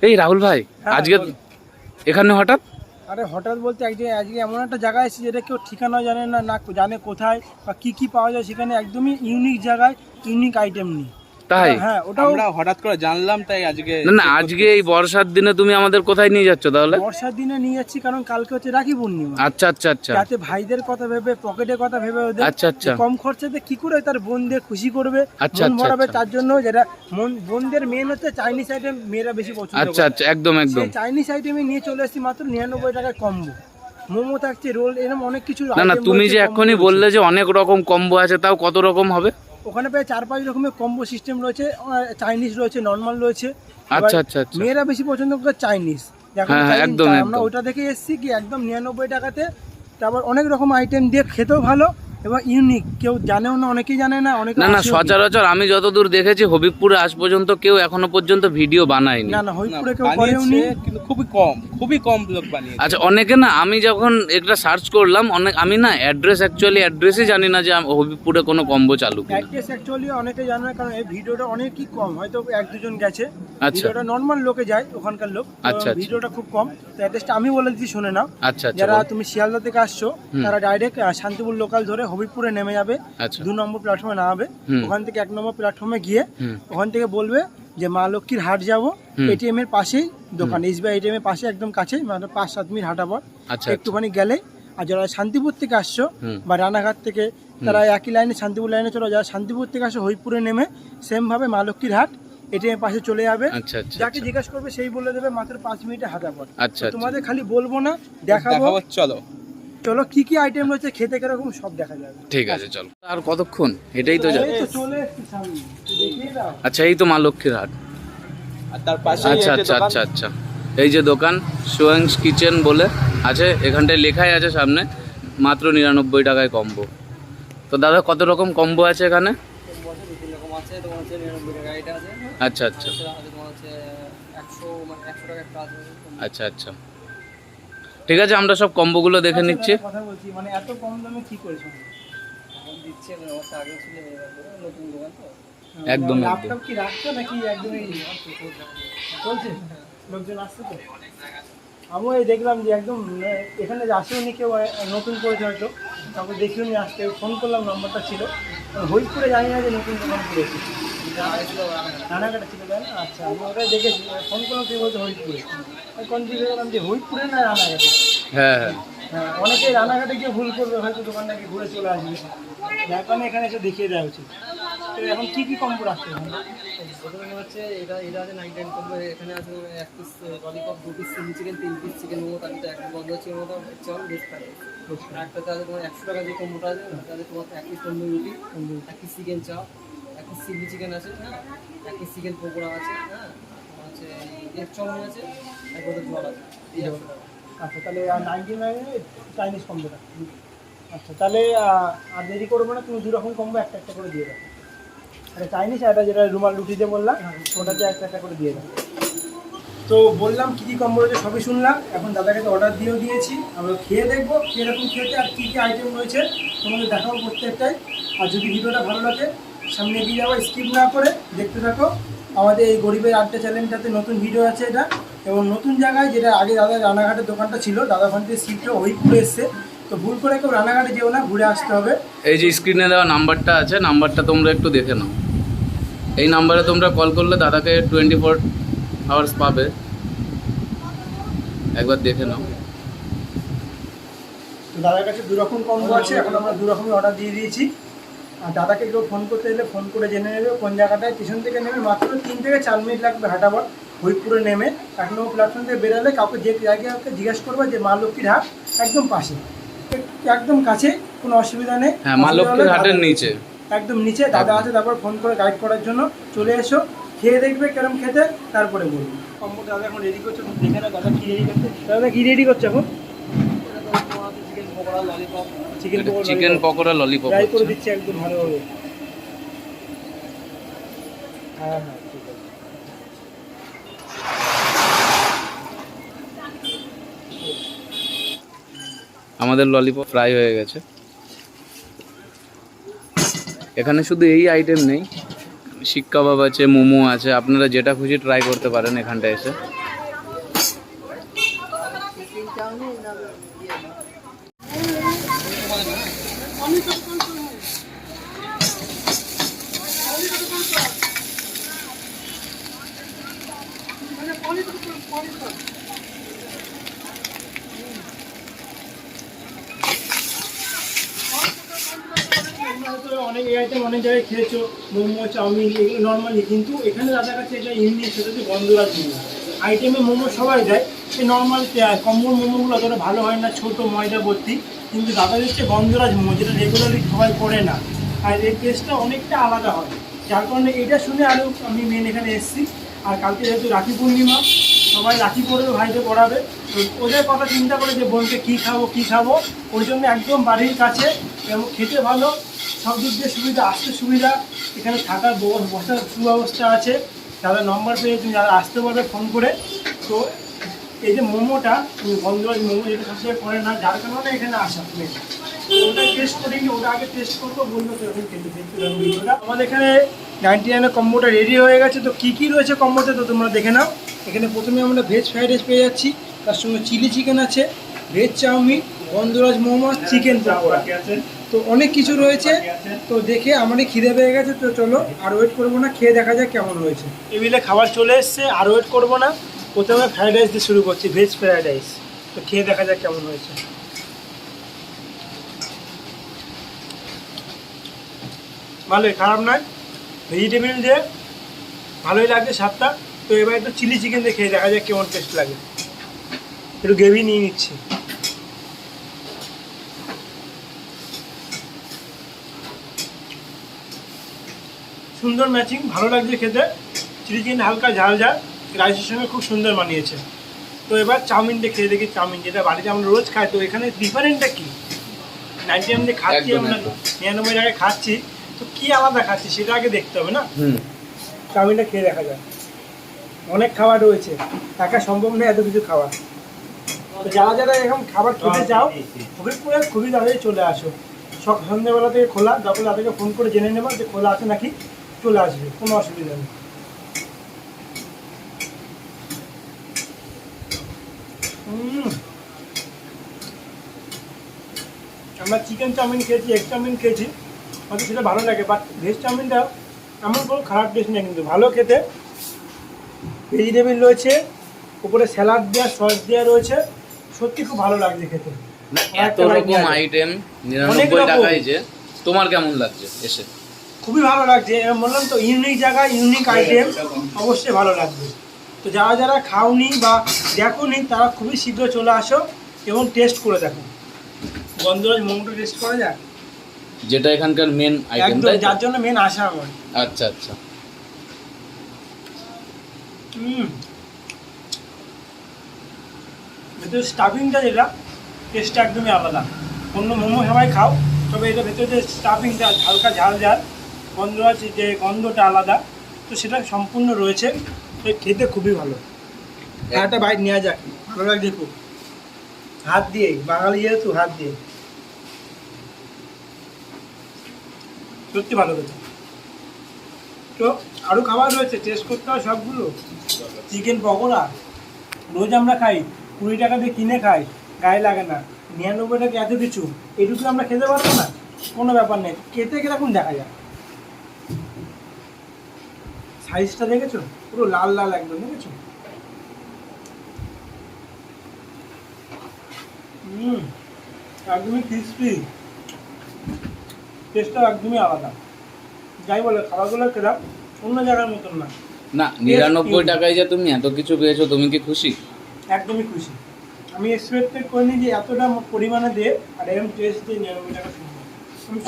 এই রাহুল ভাই, আজকে এখানে হঠাৎ? আরে হঠাৎ বলতে আজকে এমন একটা জায়গায় এসেছি যেটা কেউ ঠিকানা জানে না, না জানে কোথায় বা কি পাওয়া যায়। সেখানে একদমই ইউনিক জায়গায় ইউনিক আইটেম নেই। তাই? হ্যাঁ, ওটা আমরা হঠাৎ করে জানলাম, তাই আজকে না আজকে এই বর্ষার দিনে তুমি আমাদের কোথায় নিয়ে যাচ্ছ তাহলে? বর্ষার দিনে নিয়ে যাচ্ছি কারণ কালকে হচ্ছে রাখি পূর্ণিমা। আচ্ছা আচ্ছা আচ্ছা যাতে ভাইদের কথা ভেবে, পকেটের কথা ভেবে ওদের আচ্ছা আচ্ছা যে কম খরচাতে কি করে তার বোনদের খুশি করবে, আচ্ছা মন আচ্ছা ভরাবে, আচ্ছা। তার জন্য যেটা বোনদের মেন হচ্ছে চাইনিজ আইটেম, মেয়েরা বেশি পছন্দ আচ্ছা করে। আচ্ছা, একদম একদম। সেই চাইনিজ আইটেমে নিয়ে চলে এসেছি মাত্র 99 টাকায় কম্বো। মোমো থাকছে, রোল, এরকম অনেক কিছু না না, item তুমি রয়েছে, যে combo এক্ষুনি রয়েছে। বললে যে অনেক রকম কম্বো আছে, তাও কত রকম হবে? ওখানে প্রায় 4-5 রকমের কম্বো সিস্টেম রয়েছে। চাইনিজ রয়েছে, নর্মাল রয়েছে। আচ্ছা আচ্ছা আচ্ছা। মেয়েরা বেশি পছন্দ করে চাইনিজ। হ্যাঁ, একদম, আমরা একদম। ওইটা দেখে এসেছি কি একদম 99 টাকাতে। তারপর অনেক রকম আইটেম দিয়ে খেতেও ভালো এবং ইউনিক, কেউ জানেও না, অনেকেই জানে না, অনেকে না না, আসেও নি। সচরাচর আমি যতদূর দেখেছি হবিবপুরে আজ পর্যন্ত কেউ এখনো পর্যন্ত ভিডিও বানায়নি। না হরিপুরে কেউ করেও নি। বানিয়েছে, কিন্তু খুবই কম লোক বানিয়েছে। আচ্ছা, অনেকে না, আমি যখন একটা সার্চ করলাম, আমি না অ্যাড্রেসই জানি না যে হবিবপুরে কোনো কম্বো চালু কিনা। অ্যাড্রেস অ্যাকচুয়ালি অনেকে জানে না, কারণ এই ভিডিওটা অনেকই কম, হয়তো 1-2 জন গেছে। আচ্ছা। ভিডিওটা নর্মাল লোকে যায়, ওখানকার লোক। তো আচ্ছা, আচ্ছা। ভিডিওটা খুব কম। তো অ্যাড্রেসটা আমি বলে দিচ্ছি, শুনে নাও। আচ্ছা আচ্ছা, যারা বলো। তুমি শিয়ালদা থেকে আসছো তারা ডাইরেক্ট শান্তিপুর লোকাল ধরে হবিবপুরে নেমে যাবে। আচ্ছা 2 নম্বর প্ল্যাটফর্মে নামাবে। হুম। ওখান থেকে 1 নম্বর প্ল্যাটফর্মে গিয়ে হুম। ওখান থেকে বলবে যে মা লক্ষ্মীর হাট যাবো। হুম। এটিএম এর পাশেই দোকান, SBI এটিএম এর পাশে, একদম কাছেই, মানে 5-7 মিনিট হাঁটা পর। আচ্ছা একটুখানি গেলেই। আর যারা শান্তিপুর থেকে আসছো হুম। বা রানাঘাট থেকে, তারা একই লাইনে শান্তিপুর লাইনে চলো। যারা শান্তিপুর থেকে আসো হবিবপুরে নেমে সেম ভাবে মা লক্ষ্মীর হাট এটিএম পাশে চলে যাবে। আচ্ছা আচ্ছা যাকে জিজ্ঞাসা করবে সেই বলে দেবে মাত্র 5 মিনিটে হাঁটা পর। আচ্ছা আচ্ছা। তোমাদের খালি বলবো না, দেখাবো। চলো চলো কি কি আইটেম রয়েছে, খেতে কিরকম, সব দেখা যাবে। ঠিক আছে, চলো। আর কতক্ষণ? এটাই তো এই তো চলে এসেছি সামনে, দেখিয়ে দাও। আচ্ছা, এই তো মা লক্ষ্মীর হাট। আর তার পাশে আচ্ছা আচ্ছা আচ্ছা আচ্ছা, এই যে দোকান সোয়েংস কিচেন বলে আছে, এখানটায় লেখাই আছে সামনে মাত্র 99 টাকায় কম্বো। তো দাদা, কত রকম কম্বো আছে এখানে? আচ্ছা আচ্ছা আচ্ছা আচ্ছা, ঠিক আছে, আমরা সব কম্বোগুলো দেখে নিচ্ছি। কথা বলছি, মানে এত কম দামে কি করেছো? একদম একদম। ল্যাপটপ কি রাখছো নাকি একদমই চলছে? লোকজন আসছে তো। আমিও এই দেখলাম যে একদম এখানে আসেও নি কেউ, নতুন করেছে হয়তো, তারপর দেখিও নি আসতে। ফোন করলাম, নাম্বারটা ছিল। হরিপুরে জানি না যে নতুন দোকান করেছে, রানাঘাটে ছিল, তাই না? আচ্ছা, আমি ওটাই দেখেছি, ফোন করলাম, তুই বলতে হরিপুরে। আমি কনফিউজ হয়ে গেলাম যে হরিপুরে না রানাঘাটে। হ্যাঁ হ্যাঁ, হ্যাঁ, অনেকে রানাঘাটে গিয়ে ভুল করবে, হয়তো দোকানটাকে ঘুরে চলে আসবে। যার কারণে এখানে এসে দেখিয়ে দেওয়া উচিত। তো এখন কি কি কম্বো রাখতে হবে? প্রথমে হচ্ছে এটা আছে 99 কম্বো। এখানে আছে 1 piece lollipop, 2 piece chilli chicken, 3 piece chicken momo, তারপরে একটা বন্ধ চিকেন মোমো, চাল বেশ পাই। একটাতে আছে তোমার 100 টাকা যে কম্বোটা আছে, তাতে তোমার 1 পিস তন্দুরি রুটি, 1 পিস চিকেন চাপ, 1 পিস চিলি চিকেন আছে, হ্যাঁ, 1 পিস চিকেন পকোড়া আছে, হ্যাঁ, তোমার হচ্ছে এগ চাউমিন আছে, এক বোতল জল আছে, এই 100 টাকা। আচ্ছা, তাহলে 99 চাইনিজ কম্বোটা। আচ্ছা, তাহলে আর দেরি করবো না, তুমি 2 রকম কম্বো একটা একটা করে দিয়ে দাও। একটা চাইনিজ, আর একটা যেটা রুমাল রুটি দিয়ে বললাম, ওটাতে একটা একটা করে দিয়ে দাও। তো বললাম কী কী কম্বো রয়েছে সবই শুনলাম। এখন দাদাকে তো অর্ডার দিয়েও দিয়েছি, আমরা খেয়ে দেখবো কীরকম খেতে আর কী কী আইটেম রয়েছে তোমাদের দেখাবো প্রত্যেকটাই। আর যদি ভিডিওটা ভালো লাগে সামনে এগিয়ে যাবো, স্কিপ না করে দেখতে থাকো। আমাদের এই গরিবের আড্ডা চ্যানেলটাতে নতুন ভিডিও আছে এটা, এবং নতুন জায়গায়, যেটা আগে দাদা রানাঘাটের দোকানটা ছিল, দাদা ওখান থেকে শিফট হয়ে হরিপুরে এসছে। তো ভুল করে কেউ রানাঘাটে যেও না, ঘুরে আসতে হবে। এই যে স্ক্রিনে দেওয়া নাম্বারটা আছে, নাম্বারটা তোমরা একটু দেখে নাও। এই নাম্বারে তোমরা কল করলে দাদাকে 24 আওয়ার্স পাবে, একবার দেখে নাও। তো দাদার কাছে 2 রকম কম্বো আছে, এখন আমরা 2 রকমই অর্ডার দিয়ে দিয়েছি। আর দাদাকে কেউ ফোন করতে এলে ফোন করে জেনে নেবে কোন জায়গাটায়। স্টেশন থেকে নেমে মাত্র 3 থেকে 4 মিনিট লাগবে হাঁটাবার। হরিপুরে নেমে 1 নম্বর প্ল্যাটফর্ম থেকে বেরোলে কাউকে যে জায়গায় জিজ্ঞেস করবে যে মা লক্ষ্মীর হাট, একদম পাশে, একদম কাছে, কোনো অসুবিধা নেই। হ্যাঁ, মা লক্ষ্মীর হাটের নিচে, একদম নিচে দাদা আছে, তারপর ফোন করে গাইড করার জন্য। চলে এসো, খেয়ে দেখবে কেরম খেতে, তারপরে বলবো। কম্বোটা দাদা এখন রেডি করছে, দেখে না দাদা কী রেডি করছে। দাদা কী রেডি করছে এখন? Chicken pakora, lollipop, chicken pakora lollipop try করে দিচ্ছি একদম ভালোভাবে। হ্যাঁ হ্যাঁ, ঠিক আছে। আমাদের ললিপপ ফ্রাই হয়ে গেছে। এখানে শুধু এই আইটেম নেই, শিক কাবাব আছে, মোমো আছে, আপনারা যেটা খুশি ট্রাই করতে পারেন এখানটায় এসে। অনেক এই আইটেম অনেক জায়গায় খেয়েছো, মোমো চাউমিন এগুলো নর্মালি, কিন্তু এখানে দাদার কাছে এটা ইউনিক, সেটা হচ্ছে গন্ধরাজ মোমো। আইটেমে মোমো সবাই দেয়, এই নর্মাল কম্বোর মোমোগুলো অতটা ভালো হয় না, ছোটো ময়দা ভর্তি, কিন্তু দাদা হচ্ছে গন্ধরাজ মোমো, যেটা রেগুলারলি সবাই করে না, আর এর টেস্টটা অনেকটা আলাদা হয়, যার কারণে এটা শুনে আরও আমি মেন এখানে এসেছি। আর কালকে যেহেতু রাখি পূর্ণিমা, সবাই রাখি পড়বে, ভাইকে পড়াবে, তো ওদের কথা চিন্তা করে যে বোনকে কী খাবো, ওই জন্য একদম বাড়ির কাছে এবং খেতে ভালো, সব দিক দিয়ে সুবিধা, আসতে সুবিধা, এখানে থাকার বসার সুব্যবস্থা আছে। তাদের নম্বর পেয়ে তুমি যারা আসতে পারবে ফোন করে। তো এই যে মোমোটা, গন্ধরাজ মোমো যেটা সবসময় করে না, যার কারণে এখানে আসা মেন। ওটা টেস্ট করিনি, ওটা আগে টেস্ট করবো, বলবো সেরকম খেতে দেখতে যাবো ভিডিওটা। আমাদের এখানে 99 কম্বোটা রেডি হয়ে গেছে। তো কী কী রয়েছে কম্বোতে তো তোমরা দেখে নাও। এখানে প্রথমে আমরা ভেজ ফ্রাইড রাইস পেয়ে যাচ্ছি, তার সঙ্গে চিলি চিকেন আছে, ভেজ চাউমিন, গন্ধরাজ মোমো, চিকেন পকোড়া, তো অনেক কিছু রয়েছে। তো দেখে আমারই খিদে পেয়ে গেছে, তো চলো আর ওয়েট করবো না, খেয়ে দেখা যাক কেমন রয়েছে। টেবিলে খাবার চলে এসছে, আর ওয়েট করবো না, প্রথমে ফ্রাইড রাইস দিয়ে শুরু করছি, ভেজ ফ্রাইড রাইস। তো খেয়ে দেখা যাক কেমন হয়েছে। ভালোই, খারাপ নয়, ভেজিটেবিল দিয়ে ভালোই লাগছে স্বাদটা। তো এবার একটু চিলি চিকেন দিয়ে খেয়ে দেখা যাক কেমন টেস্ট লাগে। একটু গ্রেভি নিয়ে নিচ্ছি। সুন্দর ম্যাচিং, ভালো লাগছে খেতে। চিলি চিকেন হালকা ঝাল ঝাল, রাইসের সঙ্গে খুব সুন্দর মানিয়েছে। তো এবার চাউমিনটা খেয়ে দেখি, চাউমিন যেটা বাড়িতে আমরা রোজ খাই, তো এখানে ডিফারেন্টটা কী? 99 দিয়ে খাচ্ছি আমরা, 99 টাকায় খাচ্ছি, তো কী আলাদা খাচ্ছি সেটা আগে দেখতে হবে না। চাউমিনটা খেয়ে দেখা যায়। অনেক খাবার রয়েছে, টাকা সম্ভব নয় এত কিছু খাওয়া। তো যারা যারা এরকম খাবার খেতে চাও, হবিবপুরে খুবই তাড়াতাড়ি চলে আসো। সন্ধ্যেবেলা থেকে খোলা, যখন তাদেরকে ফোন করে জেনে নেবা যে খোলা আছে নাকি, চলে আসবে, কোনো অসুবিধা নেই। আমরা চিকেন চাউমিন খেয়েছি, এগ চাউমিন খেয়েছি, হয়তো সেটা ভালো লাগে, বাট ভেজ চাউমিনটা এমন কোনো খারাপ টেস্ট নেই, কিন্তু ভালো খেতে। ভেজিটেবিল রয়েছে, উপরে স্যালাড দেওয়া, সস দেওয়া রয়েছে, সত্যি খুব ভালো লাগছে খেতে। এত রকম আইটেম 99 টাকায়, যে তোমার কেমন লাগছে এসে? খুবই ভালো লাগছে, এরকম বললাম তো, ইউনিক জায়গা, ইউনিক আইটেম, অবশ্যই ভালো লাগবে। তো যারা যারা খাওনি বা দেখোনি, তারা খুবই শীঘ্র চলে আসো এবং টেস্ট করে দেখো। গন্ধরাজ মোমোটা টেস্ট করা যাক, যেটা এখানকার মেন আইটেম, একদম যার জন্য মেন আসা আমার। আচ্ছা আচ্ছা। ভেতরে স্টাফিংটা যেটা, টেস্টটা একদমই আলাদা। অন্য মোমো সবাই খাও, তবে এটা ভেতরে যে স্টাফিংটা হালকা ঝাল ঝাল, গন্ধরাজ যে গন্ধটা আলাদা, তো সেটা সম্পূর্ণ রয়েছে। খেতে খুবই ভালো। একটা বাইট নেওয়া যাক, ভালো লাগছে খুব, হাত দিয়েই, বাঙালি যেহেতু হাত দিয়ে, সত্যি ভালো খেতে। তো আরও খাবার রয়েছে, টেস্ট করতে হয় সবগুলো। চিকেন পকোড়া রোজ আমরা খাই, 20 টাকা দিয়ে কিনে খাই, গায়ে লাগে না। 99 টাকা এত কিছু, এটুকু আমরা খেতে পারবো না, কোনো ব্যাপার নেই। খেতে কিরকম দেখা যায়, সাইজটা দেখেছো, পুরো লাল লাল একদম, দেখেছো? একদমই ক্রিসপি, টেস্টটা একদমই আলাদা। যাই বলে, খাবারগুলো খেলাম অন্য জায়গার মতন না। না, 99 টাকায় যে তুমি এত কিছু পেয়েছো, তুমি কি খুশি? একদমই খুশি। আমি এক্সপেক্ট করিনি যে এতটা পরিমাণে দিয়ে আর এরকম টেস্ট দিয়ে 99 টাকা সম্ভব।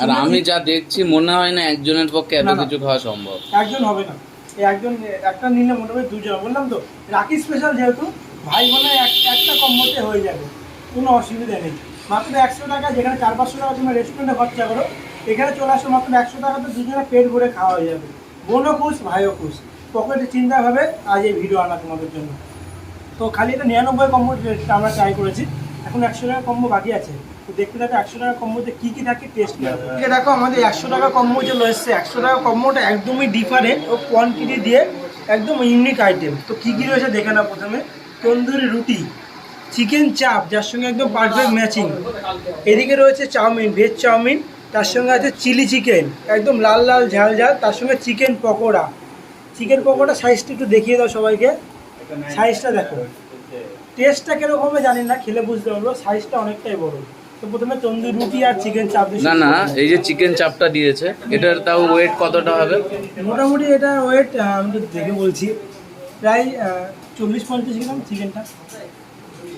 আর আমি যা দেখছি মনে হয় না একজনের পক্ষে এত না, না। কিছু খাওয়া সম্ভব। একজন হবে না, এই একজন, একটা নিলে মোটামুটি দুজন, বললাম তো রাখি স্পেশাল যেহেতু, ভাই বোনে একটা কম্বোতে হয়ে যাবে, কোনো অসুবিধা নেই। মাত্র 100 টাকা, যেখানে 400-500 টাকা তোমরা রেস্টুরেন্টে খরচা করো, এখানে চলে আসো মাত্র 100 টাকাতে দুজনে পেট ভরে খাওয়া হয়ে যাবে। বোনও খুশ, ভাইও খুশ, পকেটে চিন্তা ভাবে আজ এই ভিডিও আনা তোমাদের জন্য। তো খালি এটা 99 কম্বো আমরা ট্রাই করেছি, এখন 100 টাকা কম্বো বাকি আছে। তো দেখতে দেখো 100 টাকা কম্বোতে কী কী থাকে, টেস্ট করে দেখো। আমাদের 100 টাকা কম্বো চলে এসছে। 100 টাকা কম্বোটা একদমই ডিফারেন্ট ও কোয়ান্টিটি দিয়ে একদম ইউনিক আইটেম। তো কী কী রয়েছে দেখে না। প্রথমে তন্দুরি রুটি, চিকেন চাপ যার সঙ্গে একদম পারফেক্ট ম্যাচিং। এদিকে রয়েছে চাউমিন, ভেজ চাউমিন, তার সঙ্গে আছে চিলি চিকেন একদম লাল লাল ঝাল ঝাল, তার সঙ্গে চিকেন পকোড়া। চিকেন পকোড়া সাইজটা একটু দেখিয়ে দাও সবাইকে, সাইজটা দেখো। টেস্টটা কীরকম হবে জানি না, খেলে বুঝতে পারবো, সাইজটা অনেকটাই বড়। তো প্রথমে তন্দুর রুটি আর চিকেন চাপ দিয়ে না না, এই যে চিকেন চাপটা দিয়েছে এটার তাও ওয়েট কতটা হবে? মোটামুটি এটা ওয়েট আমি তো দেখে বলছি, প্রায় 40-50 গ্রাম। চিকেনটা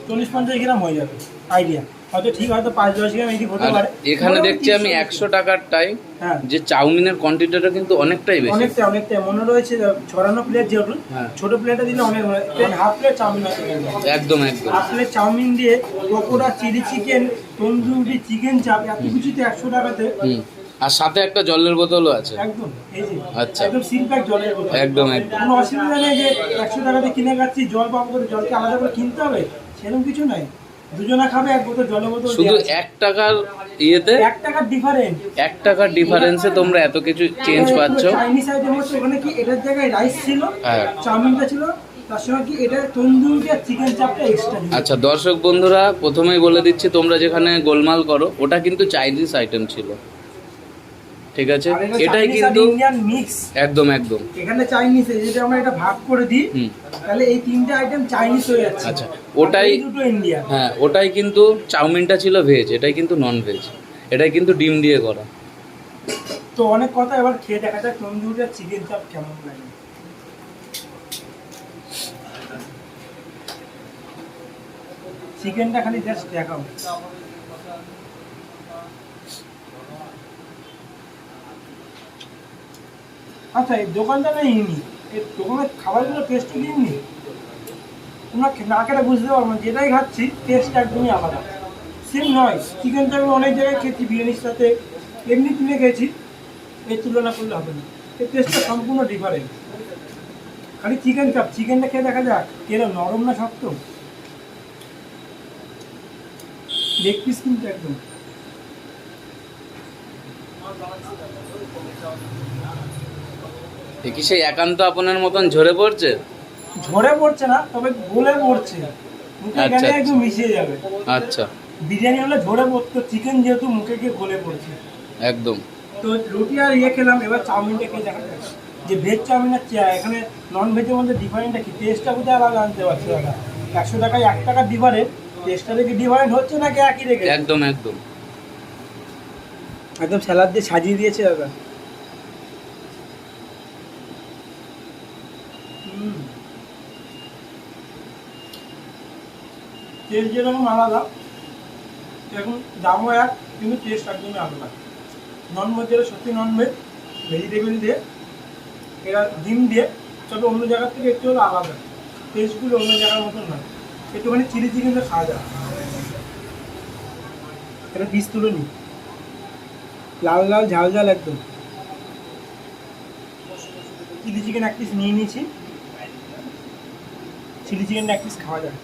40-50 গ্রাম হয়ে যাবে আইডিয়া, হয়তো ঠিক, হয়তো 5-10 গ্রাম এদিক হতে আর পারে। এখানে দেখছি আমি 100 টাকার টাই, হ্যাঁ যে চাউমিনের কোয়ান্টিটিটা কিন্তু অনেকটাই বেশি। অনেকটাই মনে রয়েছে। ছড়ানো প্লেট যেহেতু, হ্যাঁ। ছোট প্লেটে দিলে অনেক, হাফ প্লেট চাউমিন আছে, একদম একদম। হাফ প্লেট চাউমিন দিয়ে pakora, chilli chicken, tandoori, chicken chaap, এত কিছুতে 100 টাকাতে। হুম, আর সাথে একটা জলের বোতলও আছে। একদম এই যে আচ্ছা। একদম সিল প্যাক জলের বোতল। একদম একদম। কোনো অসুবিধা নেই যে 100 টাকাতে কিনে খাচ্ছি, জল পাবো করে জলকে আলাদা করে কিনতে হবে, সেরকম কিছু নাই। দুজনা খাবে, এক বোতল জলের বোতল শুধু দেয়া আছে। 1 টাকার ইয়েতে, 1 টাকার ডিফারেন্স। 1 টাকার ডিফারেন্সে তোমরা এত কিছু চেঞ্জ পাচ্ছ। চাইনিজ আইটেম হচ্ছে, ওখানে কি এটার জায়গায় রাইস ছিল, হ্যাঁ। চাউমিনটা ছিল, তার সঙ্গে কি এটা তন্দুরি আর চিকেন চাপটা এক্সট্রা। আচ্ছা দর্শক বন্ধুরা, প্রথমেই বলে দিচ্ছি, তোমরা যেখানে গোলমাল করো ওটা কিন্তু চাইনিজ আইটেম ছিল, ঠিক আছে? এটাই কিন্তু ইন্ডিয়ান মিক্স। একদম একদম। এখানে চাইনিজ, যদি আমরা এটা ভাগ করে দিই হুম। তাহলে এই 3টে আইটেম চাইনিজ হয়ে যাচ্ছে। আচ্ছা, ওটাই দুটো ইন্ডিয়ান। হ্যাঁ, ওটাই কিন্তু চাউমিনটা ছিল ভেজ, এটাই কিন্তু নন ভেজ, এটাই কিন্তু ডিম দিয়ে করা। তো অনেক কথা, এবার খেয়ে দেখা যাক তন্দুরি আর চিকেন চাপ কেমন লাগে। চিকেনটা খালি জাস্ট দেখাও। আচ্ছা, এই দোকানটা না ইউনিক, এই দোকানের খাবারগুলো টেস্ট ইউনিক। তোমরা না খেলে বুঝতে পারবো না, যেটাই খাচ্ছি টেস্ট একদমই আলাদা, সেম নয়। চিকেন চাপ অনেক জায়গায় খেয়েছি বিরিয়ানির সাথে, এমনি তুলে খেয়েছি, এর তুলনা করলে হবে না, এর টেস্টটা সম্পূর্ণ ডিফারেন্ট। খালি চিকেন চাপ, চিকেনটা খেয়ে দেখা যাক এরকম নরম না শক্ত। লেগ পিস কিন্তু একদম এ কি সেই একান্ত আপনের মতন ঝরে পড়ছে? ঝরে পড়ছে না, তবে গলে পড়ছে, মুখে আচ্ছা, গেলে আচ্ছা। একদম মিশিয়ে যাবে। আচ্ছা, বিরিয়ানি হলে ঝরে পড়তো, চিকেন যেহেতু মুখে গিয়ে গলে পড়ছে। একদম। তো রুটি আর ইয়ে খেলাম, এবার চাউমিনটা খেয়ে দেখা যাক যে ভেজ চাউমিন আর এখানে নন ভেজের মধ্যে ডিফারেন্টটা কি, টেস্টটা কোথায় আলাদা আনতে পারছে দাদা? 100 টাকায় 1 টাকার ডিফারেন্ট, টেস্টটা দেখে ডিফারেন্ট হচ্ছে নাকি একই রেখে? একদম একদম। একদম স্যালাড দিয়ে সাজিয়ে দিয়েছে দাদা। টেস্ট যেরকম আলাদা, এরকম দামও এক, কিন্তু টেস্ট একদমই আলাদা। নন ভেজ যেটা সত্যি নন ভেজ, ভেজিটেবল দিয়ে, এরা ডিম দিয়ে, তবে অন্য জায়গার থেকে একটু হলো আলাদা, টেস্টগুলো অন্য জায়গার মতন নয়। একটুখানি চিলি চিকেন দিয়ে খাওয়া যায়, এটা পিস তুলে নি, লাল লাল ঝাল ঝাল একদম। চিলি চিকেন 1 পিস নিয়ে নিয়েছি, চিলি চিকেনটা 1 পিস খাওয়া যায়।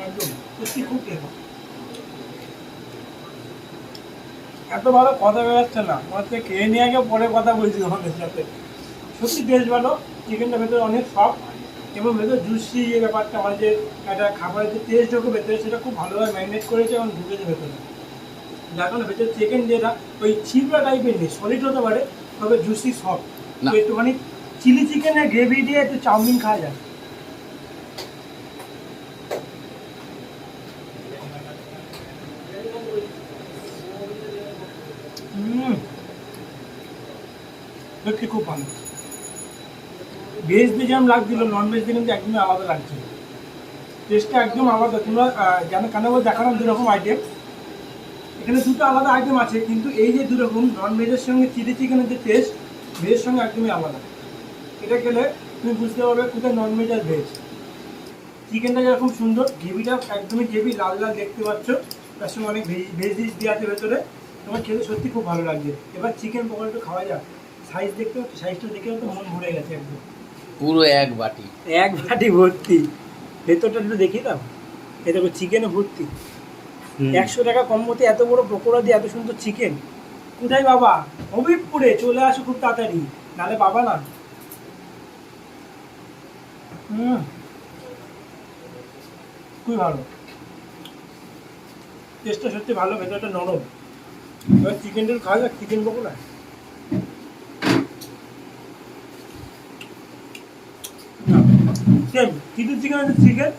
একদম সত্যি খুব টেস্ট। এত ভালো কথা বেরোচ্ছে না, আমার থেকে খেয়ে নিয়ে আগে পরে কথা বলছি তোমাদের সাথে। সত্যি টেস্ট ভালো, চিকেনটা ভেতরে অনেক সফট এবং ভেতরে জুসি, যে ব্যাপারটা হয় যে একটা খাবারের যে টেস্ট ঢোকে ভেতরে, সেটা খুব ভালোভাবে ম্যারিনেট করেছে এবং ঢুকেছে ভেতরে। যার কারণে ভেতরে চিকেন যেটা ওই ছিপড়া টাইপের নেই, সলিড হতে পারে, তবে জুসি সফট। না। একটুখানি চিলি চিকেনের গ্রেভি দিয়ে একটু চাউমিন খাওয়া যায়। সত্যি খুব ভালো। ভেজ দিয়ে যেমন লাগছিল, নন ভেজ দিয়ে কিন্তু একদমই আলাদা লাগছে, টেস্টটা একদম আলাদা। তোমরা জানো কেন দেখালাম দুরকম আইটেম, এখানে দুটো আলাদা আইটেম আছে, কিন্তু এই যে দুরকম নন ভেজের সঙ্গে চিলি চিকেনের যে টেস্ট, ভেজের সঙ্গে একদমই আলাদা। এটা খেলে তুমি বুঝতে পারবে কোথায় নন ভেজ আর ভেজ। চিকেনটা যেরকম সুন্দর, গ্রেভিটা একদমই গ্রেভি, লাল লাল দেখতে পাচ্ছ, তার সঙ্গে অনেক ভেজ ডিশ দেওয়া আছে ভেতরে, তোমার খেতে সত্যি খুব ভালো লাগছে। এবার চিকেন পকোড়াটা খাওয়া যাক, সাইজ দেখতে পাচ্ছ, সাইজটা দেখে তো মন ভরে গেছে একদম, পুরো এক বাটি। এক বাটি ভর্তি। ভেতরটা একটু দেখিয়ে দাও, এই দেখো চিকেনে ভর্তি। 100 টাকা কম মতে এত বড় পকোড়া দিয়ে এত সুন্দর চিকেন কোথায় বাবা? হবিবপুরে চলে আসো খুব তাড়াতাড়ি, নাহলে বাবা না। খুবই ভালো, টেস্টটা সত্যি ভালো, ভেতরটা নরম। এবার চিকেন রোল খাওয়া যাক, chicken pakora. Same chilli chicken আছে, চিকেন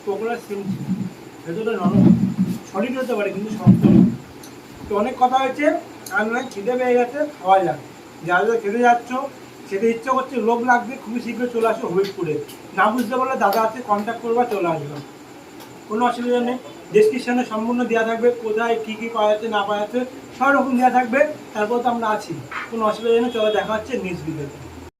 পকোড়া সেম চিকেন, ভেতরটা নরম, সলিড হতে পারে কিন্তু শক্ত নয়। তো অনেক কথা হয়েছে, আর নয়, খিদে পেয়ে গেছে, খাওয়া যাক। যারা যারা খেতে যাচ্ছ, খেতে ইচ্ছা করছে, লোভ লাগবে, খুবই শীঘ্র চলে আসো হবিবপুরে। না বুঝতে পারলে দাদা আছে, কন্ট্যাক্ট করবা, চলে আসবে, কোনো অসুবিধা নেই। ডেসক্রিপশনে সম্পূর্ণ দেওয়া থাকবে, কোথায় কী কী পাওয়া যাচ্ছে না পাওয়া যাচ্ছে সব রকম দেওয়া থাকবে। তারপর তো আমরা আছি, কোনো অসুবিধা নেই। চলো দেখা হচ্ছে নেক্সট ভিডিওতে।